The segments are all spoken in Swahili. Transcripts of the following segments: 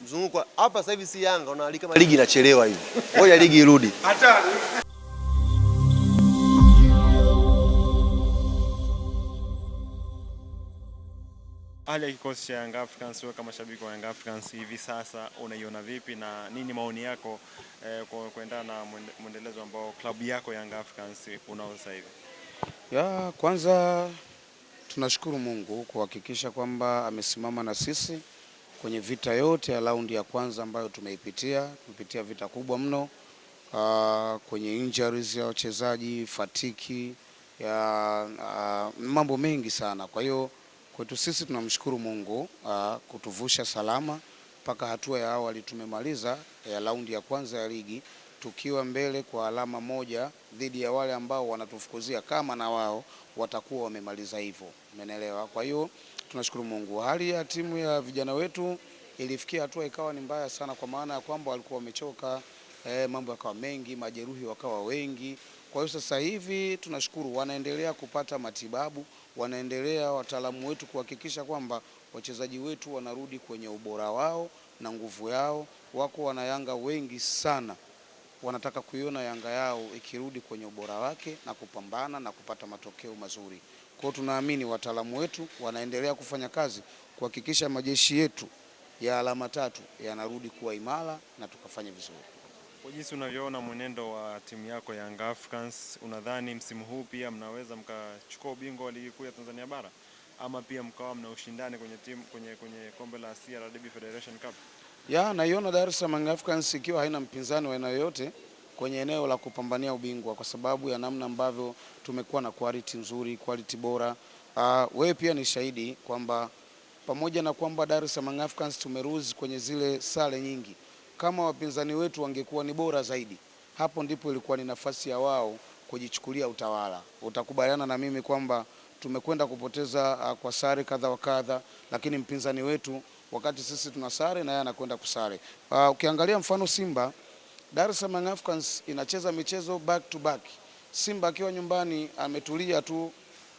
Mzunguko hapa sasa hivi si Yanga unaona kama ligi inachelewa hivi. Ngoja ligi irudi. Hatari. Hali ya kikosi cha Young Africans wewe kama shabiki wa Young Africans hivi sasa unaiona vipi na nini maoni yako kuendana na mwendelezo ambao klabu yako Young Africans unao sasa hivi? Kwanza tunashukuru Mungu kuhakikisha kwamba amesimama na sisi kwenye vita yote ya raundi ya kwanza ambayo tumepitia vita kubwa mno, kwenye injuries ya wachezaji, fatiki ya mambo mengi sana. Kwa hiyo kwetu sisi tunamshukuru Mungu kutuvusha salama mpaka hatua ya awali tumemaliza ya raundi ya kwanza ya ligi tukiwa mbele kwa alama moja dhidi ya wale ambao wanatufukuzia kama na wao watakuwa wamemaliza hivyo. Umeelewa? Kwa hiyo tunashukuru Mungu. Hali ya timu ya vijana wetu ilifikia hatua ikawa ni mbaya sana, kwa maana ya kwamba walikuwa wamechoka, mambo yakawa mengi, majeruhi wakawa wengi. Kwa hiyo sasa hivi tunashukuru wanaendelea kupata matibabu, wanaendelea wataalamu wetu kuhakikisha kwamba wachezaji wetu wanarudi kwenye ubora wao na nguvu yao. Wako wana Yanga wengi sana wanataka kuiona Yanga yao ikirudi kwenye ubora wake na kupambana na kupata matokeo mazuri. Kwa hiyo tunaamini wataalamu wetu wanaendelea kufanya kazi kuhakikisha majeshi yetu ya alama 3 yanarudi kuwa imara na tukafanya vizuri. Kwa jinsi unavyoona mwenendo wa timu yako Young Africans, unadhani msimu huu pia mnaweza mkachukua ubingwa wa ligi kuu ya Tanzania bara ama pia mkawa mna ushindani kwenye timu kwenye kombe la CRDB Federation Cup? Naiona Dar es Salaam Young Africans ikiwa haina mpinzani wa aina yoyote kwenye eneo la kupambania ubingwa kwa sababu ya namna ambavyo tumekuwa na quality nzuri, quality bora. Wewe pia ni shahidi kwamba pamoja na kwamba Dar es Salaam Young Africans tumeruzi kwenye zile sare nyingi, kama wapinzani wetu wangekuwa ni bora zaidi, hapo ndipo ilikuwa ni nafasi ya wao kujichukulia utawala. Utakubaliana na mimi kwamba tumekwenda kupoteza kwa sare kadha wa kadha, lakini mpinzani wetu wakati sisi tuna sare na yeye anakwenda kusare. Ukiangalia mfano Simba, Dar es Salaam Africans inacheza michezo back to back. Simba akiwa nyumbani ametulia tu,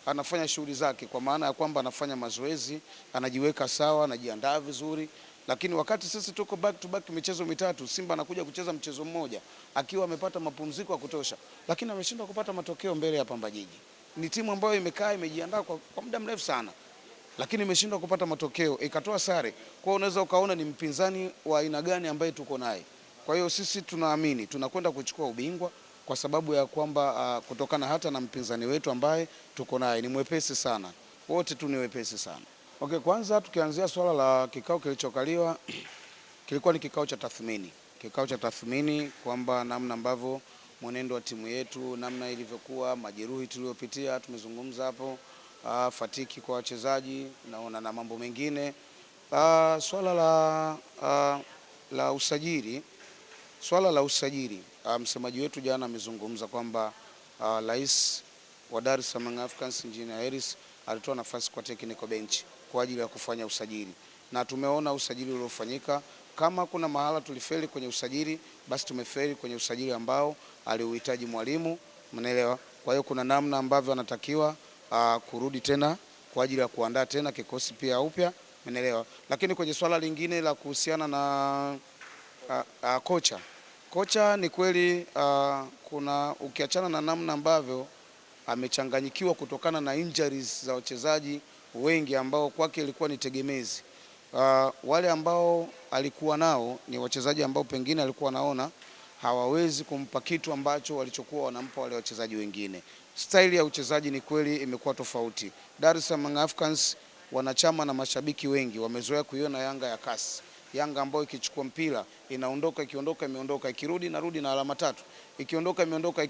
anafanya shughuli zake kwa maana ya kwamba anafanya mazoezi, anajiweka sawa, anajiandaa vizuri. Lakini wakati sisi tuko back to back michezo mitatu, Simba anakuja kucheza mchezo mmoja akiwa amepata mapumziko ya kutosha, lakini ameshindwa kupata matokeo mbele ya Pamba Jiji. Ni timu ambayo imekaa imejiandaa kwa muda mrefu sana, lakini imeshindwa kupata matokeo, ikatoa sare. Kwa hiyo unaweza ukaona ni mpinzani wa aina gani ambaye tuko naye. Kwa hiyo sisi tunaamini tunakwenda kuchukua ubingwa kwa sababu ya kwamba kutokana hata na mpinzani wetu ambaye tuko naye ni mwepesi sana. Wote tu ni wepesi sana. Okay, kwanza tukianzia swala la kikao kilichokaliwa, kilikuwa ni kikao cha tathmini. Kikao cha tathmini kwamba namna ambavyo mwenendo wa timu yetu, namna ilivyokuwa, majeruhi tuliopitia, tumezungumza hapo, fatiki kwa wachezaji na mambo mengine. Swala la usajili, msemaji wetu jana amezungumza kwamba rais wa Dar es Salaam Africans Engineer Harris alitoa nafasi kwa technical bench kwa ajili ya kufanya usajili, na tumeona usajili uliofanyika. Kama kuna mahala tulifeli kwenye usajili, basi tumefeli kwenye usajili ambao aliuhitaji mwalimu, mnaelewa. Kwa hiyo kuna namna ambavyo anatakiwa kurudi tena kwa ajili ya kuandaa tena kikosi pia upya, mnaelewa. Lakini kwenye swala lingine la kuhusiana na kocha ni kweli, kuna ukiachana na namna ambavyo amechanganyikiwa kutokana na injuries za wachezaji wengi ambao kwake ilikuwa ni tegemezi. Wale ambao alikuwa nao ni wachezaji ambao pengine alikuwa anaona hawawezi kumpa kitu ambacho walichokuwa wanampa wale wachezaji wengine. Style ya uchezaji ni kweli imekuwa tofauti. Dar es Salaam Africans wanachama na mashabiki wengi wamezoea kuiona Yanga ya kasi. Yanga ambayo ikichukua mpira inaondoka, ikiondoka imeondoka, ikirudi narudi na alama 3. Ikiondoka imeondoka,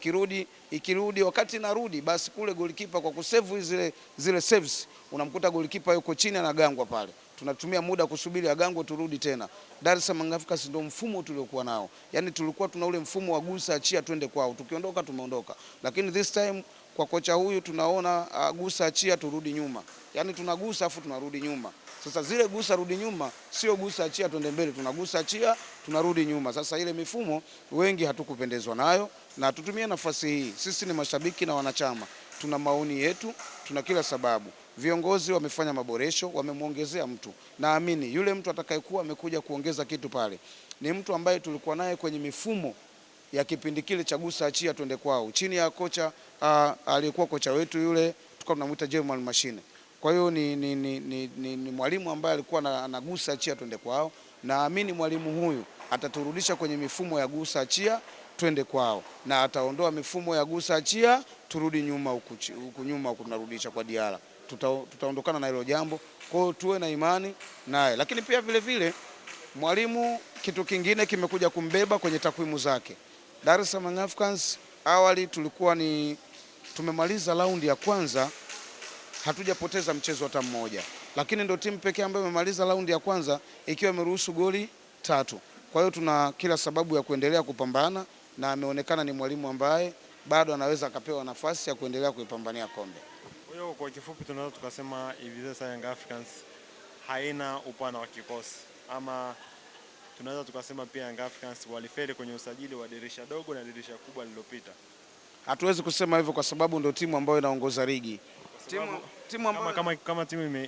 ikirudi wakati narudi basi kule golikipa kwa kusave zile saves unamkuta golikipa yuko chini anagangwa pale. Tunatumia muda kusubiri agangwe turudi tena. Dar es Salaam Africans ndio mfumo tuliokuwa nao. Yaani tulikuwa tuna ule mfumo wa gusa achia twende kwao. Tukiondoka tumeondoka. Lakini this time kwa kocha huyu tunaona gusa achia turudi nyuma. Yaani tunagusa afu tunarudi nyuma. Sasa zile gusa rudi nyuma sio gusa achia twende mbele, tunagusa achia tunarudi nyuma. Sasa ile mifumo wengi hatukupendezwa nayo, na tutumie nafasi hii. Sisi ni mashabiki na wanachama. Tuna maoni yetu, tuna kila sababu. viongozi wamefanya maboresho, wamemwongezea mtu. Naamini yule mtu atakayekuwa amekuja kuongeza kitu pale ni mtu ambaye tulikuwa naye kwenye mifumo ya kipindi kile cha gusa achia twende kwao, chini ya kocha aliyekuwa kocha wetu yule tulikuwa tunamuita German Machine. Kwa hiyo ni mwalimu ambaye alikuwa anagusa achia twende kwao. Naamini mwalimu huyu ataturudisha kwenye mifumo ya gusa achia twende kwao, na ataondoa mifumo ya gusa achia turudi nyuma huku nyuma tunarudisha kwa Diara. Tutaondokana na hilo jambo. Kwa hiyo tuwe na imani naye, lakini pia vile vile mwalimu kitu kingine kimekuja kumbeba kwenye takwimu zake. Dar es Salaam Africans awali tulikuwa tumemaliza raundi ya kwanza hatujapoteza mchezo hata mmoja, lakini ndio timu pekee ambayo imemaliza raundi ya kwanza ikiwa imeruhusu goli 3. Kwa hiyo tuna kila sababu ya kuendelea kupambana, na ameonekana ni mwalimu ambaye bado anaweza akapewa nafasi ya kuendelea kuipambania kombe. Kwa hiyo kwa kifupi tunaweza tukasema hivi sasa Young Africans haina upana wa kikosi, ama tunaweza tukasema pia Young Africans walifeli kwenye usajili wa dirisha dogo na dirisha kubwa lililopita. Hatuwezi kusema hivyo kwa sababu ndio timu ambayo inaongoza ligi. Timu ambayo kama timu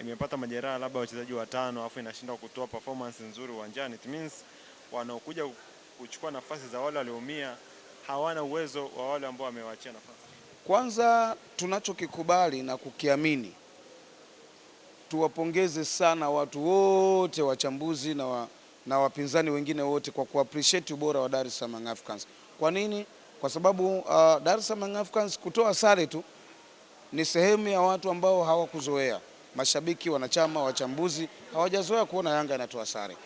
imepata majeraha labda wachezaji 5 afu inashindwa kutoa performance nzuri uwanjani, it means wanaokuja kuchukua nafasi za wale walioumia hawana uwezo wa wale ambao wamewaachia nafasi. Kwanza tunachokikubali na kukiamini, tuwapongeze sana watu wote wachambuzi na wapinzani wengine wote kwa kuappreciate ubora wa Dar es Salaam Africans. Kwa nini? Kwa sababu Dar es Salaam Africans kutoa sare tu ni sehemu ya watu ambao hawakuzoea. Mashabiki, wanachama, wachambuzi hawajazoea kuona Yanga inatoa sare.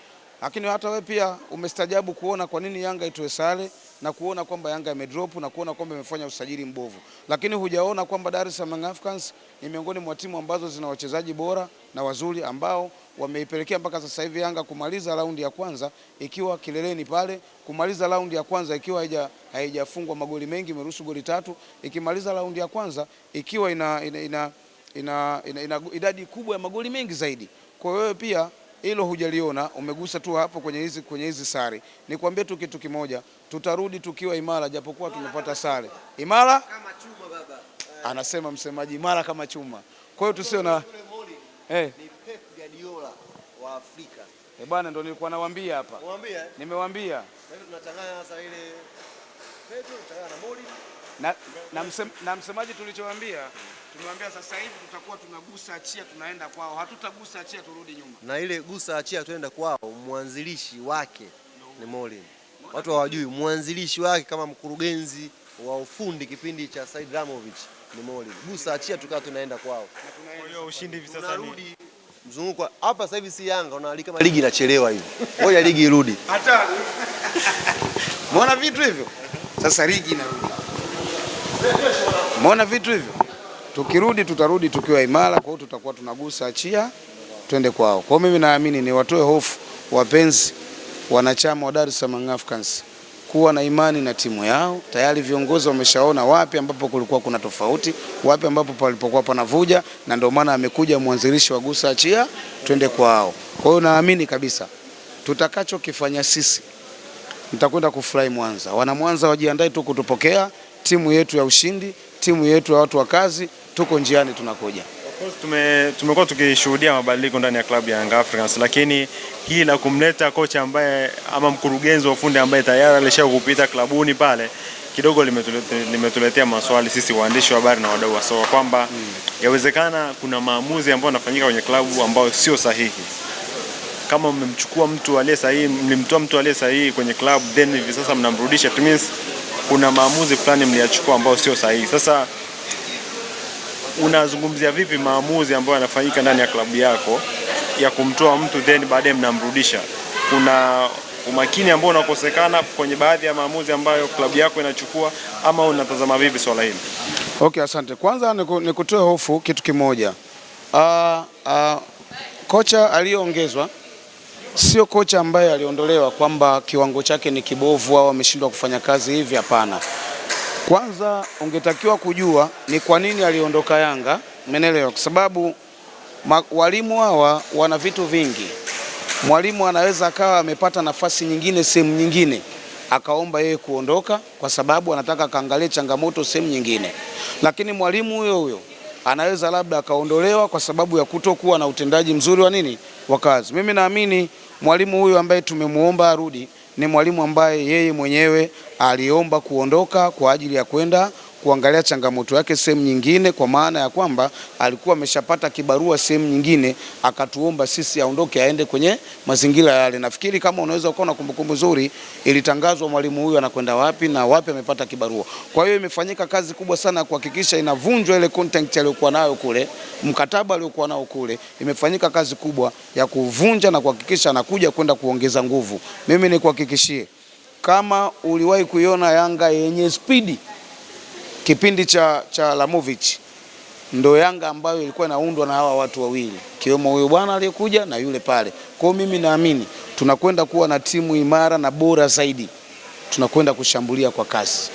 Lakini hata wewe pia umestajabu kuona kwa nini Yanga itoe sare na kuona kwamba Yanga imedrop na kuona kwamba imefanya usajili mbovu. Lakini hujaona kwamba Dar es Salaam Africans ni miongoni mwa timu ambazo zina wachezaji bora na wazuri ambao wameipelekea mpaka sasa hivi Yanga kumaliza raundi ya kwanza ikiwa kileleni pale, kumaliza raundi ya kwanza ikiwa haijafungwa magoli mengi, imeruhusu goli 3, ikimaliza raundi ya kwanza ikiwa ina idadi kubwa ya magoli mengi zaidi. Kwa hiyo pia hilo hujaliona, umegusa tu hapo kwenye hizi sare. Nikwambie tu kitu kimoja, tutarudi tukiwa imara japokuwa tumepata sare. Imara kama chuma baba. Anasema msemaji, imara kama chuma. Kwa hiyo tusio na ni Pep Guardiola wa Afrika. Bwana ndio nilikuwa nawaambia hapa. Umwambia? Nimewambia. Sasa hivi tunachanganya sasa ile Pep tunachanganya na Moli. Na msemaji tulichowaambia, tumewambia sasa hivi tutakuwa tunagusa achia tunaenda kwao, hatutagusa achia turudi nyuma. Na ile gusa achia tuenda kwao, mwanzilishi wake ni Moli. Watu hawajui mwanzilishi wake kama mkurugenzi wa ufundi kipindi cha Said Ramovic ni Moli. Gusa achia tukawa tunaenda kwao. Kwa hiyo ushindi hivi sasa ni mzunguko hapa sasa hivi si Yanga unaalika kama ligi inachelewa hivi. Ngoja ligi irudi. Hata muona vitu hivyo? Sasa ligi inarudi. Muona vitu hivyo? Tukirudi tutarudi tukiwa imara, kwa hiyo tutakuwa tunagusa achia twende kwao. Kwa hiyo mimi naamini ni watoe hofu wapenzi wanachama wa Dar es Salaam Africans kuwa na imani na timu yao. Tayari viongozi wameshaona wapi ambapo kulikuwa kuna tofauti, wapi ambapo palipokuwa panavuja, na ndio maana amekuja mwanzilishi wa gusa achia twende kwao. Kwa hiyo naamini kabisa tutakachokifanya sisi nitakwenda kufurahi Mwanza. Wana Mwanza wajiandae tu kutupokea, timu yetu ya ushindi, timu yetu ya watu wa kazi, tuko njiani tunakuja. Of course tumekuwa tukishuhudia mabadiliko ndani ya klabu ya Young Africans, lakini hii la kumleta kocha ambaye ama mkurugenzi wa ufundi ambaye tayari alishakupita klabuni pale kidogo limetuletea maswali sisi waandishi wa habari na wadau wa soka kwamba yawezekana kuna maamuzi ambayo yanafanyika kwenye klabu ambayo sio sahihi. Kama mmemchukua mtu aliye sahihi, mlimtoa mtu aliye sahihi kwenye klabu, then hivi sasa mnamrudisha, it means kuna maamuzi fulani mliyachukua ambayo sio sahihi. Sasa unazungumzia vipi maamuzi ambayo yanafanyika ndani ya klabu yako ya kumtoa mtu then baadaye mnamrudisha? Kuna umakini ambao unakosekana kwenye baadhi ya maamuzi ambayo klabu yako inachukua, ama unatazama vipi swala hili? Okay, asante. Kwanza nikutoe hofu kitu kimoja. Kocha aliyeongezwa sio kocha ambaye aliondolewa kwamba kiwango chake ni kibovu au ameshindwa kufanya kazi hivi, hapana. Kwanza ungetakiwa kujua ni kwa nini aliondoka Yanga, umeelewa? Kwa sababu walimu hawa wana vitu vingi. Mwalimu anaweza akawa amepata nafasi nyingine sehemu nyingine, akaomba yeye kuondoka kwa sababu anataka kaangalie changamoto sehemu nyingine. Lakini mwalimu huyo anaweza labda akaondolewa kwa sababu ya kutokuwa na utendaji mzuri wa kazi. Mimi naamini mwalimu huyu ambaye tumemuomba arudi ni mwalimu ambaye yeye mwenyewe aliomba kuondoka kwa ajili ya kwenda kuangalia changamoto yake sehemu nyingine, kwa maana ya kwamba alikuwa ameshapata kibarua sehemu nyingine, akatuomba sisi aondoke aende kwenye mazingira yale. Nafikiri kama unaweza kuwa na kumbukumbu nzuri, ilitangazwa mwalimu huyu anakwenda wapi na wapi amepata kibarua. Kwa hiyo imefanyika kazi kubwa sana kuhakikisha inavunjwa ile content aliyokuwa nayo kule, mkataba aliokuwa nao kule. Imefanyika kazi kubwa ya kuvunja na kuhakikisha anakuja kwenda kuongeza nguvu. Mimi nikuhakikishie, kama uliwahi kuiona Yanga yenye spidi kipindi cha Lamovic, ndo Yanga ambayo ilikuwa inaundwa na hawa watu wawili, kiwemo huyo bwana aliyekuja na yule pale. Kwa hiyo mimi naamini tunakwenda kuwa na timu imara na bora zaidi, tunakwenda kushambulia kwa kasi.